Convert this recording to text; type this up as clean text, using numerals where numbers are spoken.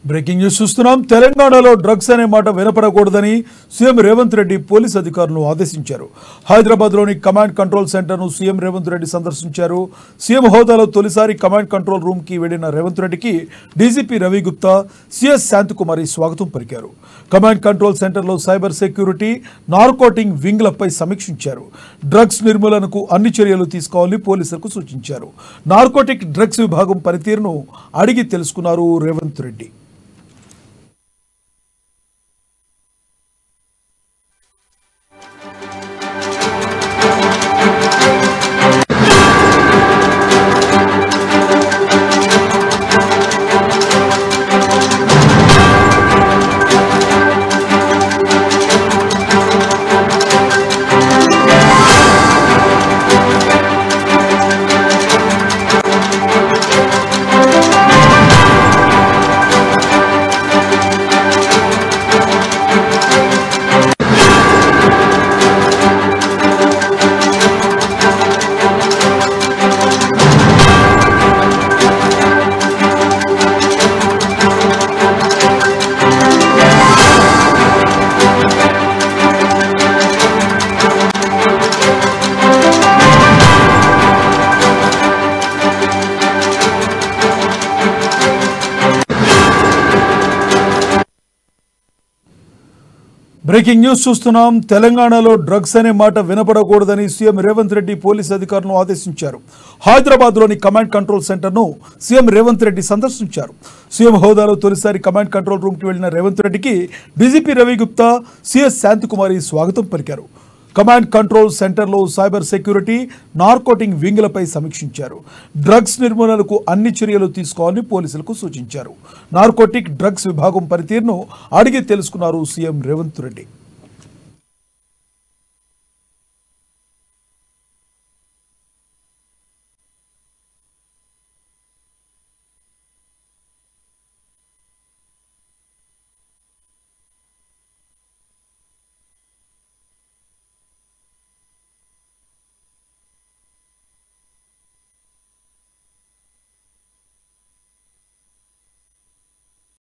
Breaking news చూస్తున్నాం. తెలంగాణలో drugs అనే మాట వినపడకూడదని సీఎం రేవంత్ రెడ్డి పోలీస్ అధికారులను ఆదేశించారు. హైదరాబాద్లోని కమాండ్ కంట్రోల్ సెంటర్ను సీఎం రేవంత్ రెడ్డి సందర్శించారు. సీఎం హోదాలో తొలిసారి కమాండ్ కంట్రోల్ రూమ్కి వెళ్లిన రేవంత్ రెడ్డికి డీజీపీ రవి గుప్తా, సిఎస్ శాంతికుమారి స్వాగతం పలికారు. కమాండ్ కంట్రోల్ సెంటర్లో సైబర్ సెక్యూరిటీ, నార్కోటింగ్ వింగ్లపై సమీక్షించారు. డ్రగ్స్ నిర్మూలనకు అన్ని చర్యలు తీసుకోవాలని పోలీసులకు సూచించారు. నార్కోటిక్ డ్రగ్స్ విభాగం పనితీరును అడిగి తెలుసుకున్నారు రేవంత్ రెడ్డి. బ్రేకింగ్ న్యూస్ చూస్తున్నాం. తెలంగాణలో డ్రగ్స్ అనే మాట వినపడకూడదని సీఎం రేవంత్ రెడ్డి పోలీస్ అధికారులను ఆదేశించారు. హైదరాబాద్లోని కమాండ్ కంట్రోల్ సెంటర్ను సీఎం రేవంత్ రెడ్డి సందర్శించారు. సీఎం హోదాలో తొలిసారి కమాండ్ కంట్రోల్ రూమ్కి వెళ్లిన రేవంత్ రెడ్డికి డీజీపీ రవి గుప్తా, సిఎస్ శాంతికుమారి స్వాగతం పలికారు. కమాండ్ కంట్రోల్ సెంటర్లో సైబర్ సెక్యూరిటీ, నార్కోటింగ్ వింగ్లపై సమీక్షించారు. డ్రగ్స్ నిర్మూలనకు అన్ని చర్యలు తీసుకోవాలని పోలీసులకు సూచించారు. నార్కోటిక్ డ్రగ్స్ విభాగం పనితీరును అడిగి తెలుసుకున్నారు సీఎం రేవంత్ రెడ్డి.